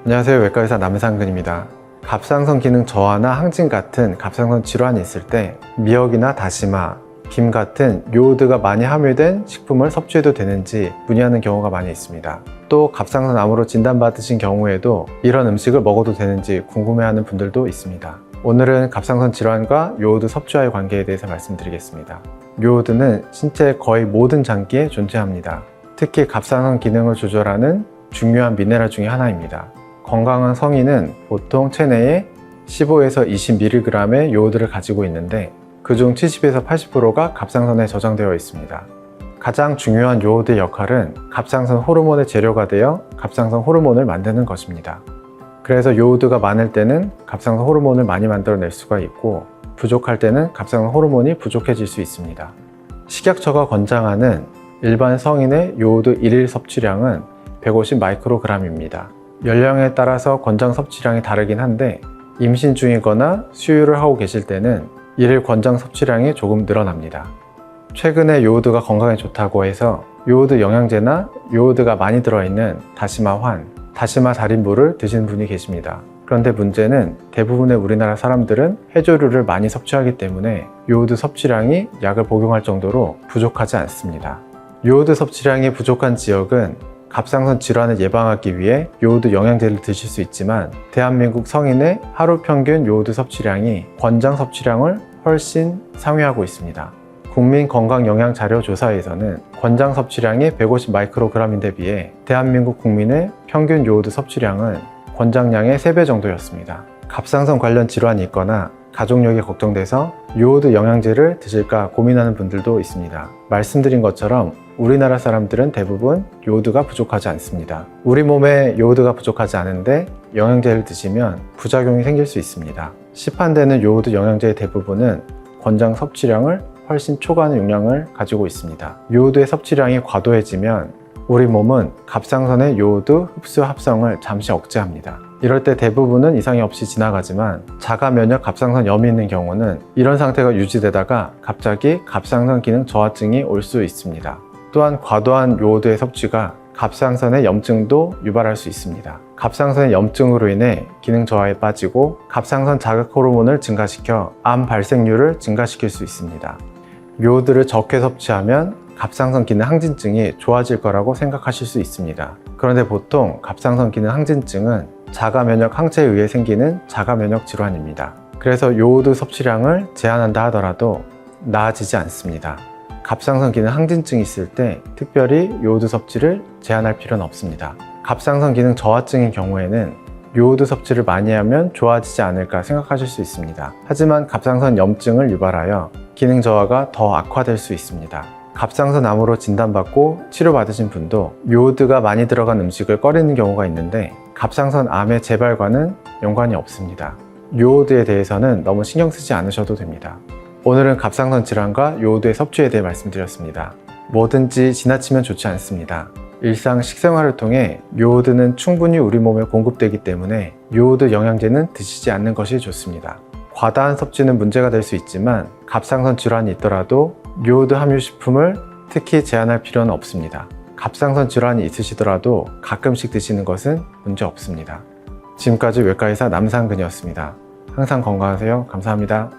안녕하세요. 외과의사 남상근입니다. 갑상선 기능 저하나 항진 같은 갑상선 질환이 있을 때 미역이나 다시마, 김 같은 요오드가 많이 함유된 식품을 섭취해도 되는지 문의하는 경우가 많이 있습니다. 또 갑상선 암으로 진단받으신 경우에도 이런 음식을 먹어도 되는지 궁금해하는 분들도 있습니다. 오늘은 갑상선 질환과 요오드 섭취와의 관계에 대해서 말씀드리겠습니다. 요오드는 신체의 거의 모든 장기에 존재합니다. 특히 갑상선 기능을 조절하는 중요한 미네랄 중에 하나입니다. 건강한 성인은 보통 체내에 15에서 20mg의 요오드를 가지고 있는데 그중 70에서 80%가 갑상선에 저장되어 있습니다. 가장 중요한 요오드의 역할은 갑상선 호르몬의 재료가 되어 갑상선 호르몬을 만드는 것입니다. 그래서 요오드가 많을 때는 갑상선 호르몬을 많이 만들어낼 수가 있고 부족할 때는 갑상선 호르몬이 부족해질 수 있습니다. 식약처가 권장하는 일반 성인의 요오드 일일 섭취량은 150 마이크로그램입니다. 연령에 따라서 권장 섭취량이 다르긴 한데 임신 중이거나 수유를 하고 계실 때는 일일 권장 섭취량이 조금 늘어납니다. 최근에 요오드가 건강에 좋다고 해서 요오드 영양제나 요오드가 많이 들어있는 다시마 다시마 달인물을 드시는 분이 계십니다. 그런데 문제는 대부분의 우리나라 사람들은 해조류를 많이 섭취하기 때문에 요오드 섭취량이 약을 복용할 정도로 부족하지 않습니다. 요오드 섭취량이 부족한 지역은 갑상선 질환을 예방하기 위해 요오드 영양제를 드실 수 있지만 대한민국 성인의 하루 평균 요오드 섭취량이 권장 섭취량을 훨씬 상회하고 있습니다. 국민건강영양자료조사에서는 권장 섭취량이 150 마이크로그램인데 비해 대한민국 국민의 평균 요오드 섭취량은 권장량의 3배 정도였습니다. 갑상선 관련 질환이 있거나 가족력이 걱정돼서 요오드 영양제를 드실까 고민하는 분들도 있습니다. 말씀드린 것처럼 우리나라 사람들은 대부분 요오드가 부족하지 않습니다. 우리 몸에 요오드가 부족하지 않은데 영양제를 드시면 부작용이 생길 수 있습니다. 시판되는 요오드 영양제의 대부분은 권장 섭취량을 훨씬 초과하는 용량을 가지고 있습니다. 요오드의 섭취량이 과도해지면 우리 몸은 갑상선의 요오드 흡수 합성을 잠시 억제합니다. 이럴 때 대부분은 이상이 없이 지나가지만 자가 면역 갑상선염이 있는 경우는 이런 상태가 유지되다가 갑자기 갑상선 기능 저하증이 올 수 있습니다. 또한 과도한 요오드의 섭취가 갑상선의 염증도 유발할 수 있습니다. 갑상선의 염증으로 인해 기능 저하에 빠지고 갑상선 자극 호르몬을 증가시켜 암 발생률을 증가시킬 수 있습니다. 요오드를 적게 섭취하면 갑상선 기능 항진증이 좋아질 거라고 생각하실 수 있습니다. 그런데 보통 갑상선 기능 항진증은 자가 면역 항체에 의해 생기는 자가 면역 질환입니다. 그래서 요오드 섭취량을 제한한다 하더라도 나아지지 않습니다. 갑상선 기능 항진증이 있을 때 특별히 요오드 섭취를 제한할 필요는 없습니다. 갑상선 기능 저하증인 경우에는 요오드 섭취를 많이 하면 좋아지지 않을까 생각하실 수 있습니다. 하지만 갑상선 염증을 유발하여 기능 저하가 더 악화될 수 있습니다. 갑상선 암으로 진단받고 치료받으신 분도 요오드가 많이 들어간 음식을 꺼리는 경우가 있는데 갑상선 암의 재발과는 연관이 없습니다. 요오드에 대해서는 너무 신경 쓰지 않으셔도 됩니다. 오늘은 갑상선 질환과 요오드의 섭취에 대해 말씀드렸습니다. 뭐든지 지나치면 좋지 않습니다. 일상 식생활을 통해 요오드는 충분히 우리 몸에 공급되기 때문에 요오드 영양제는 드시지 않는 것이 좋습니다. 과다한 섭취는 문제가 될 수 있지만 갑상선 질환이 있더라도 요오드 함유 식품을 특히 제한할 필요는 없습니다. 갑상선 질환이 있으시더라도 가끔씩 드시는 것은 문제 없습니다. 지금까지 외과의사 남상근이었습니다. 항상 건강하세요. 감사합니다.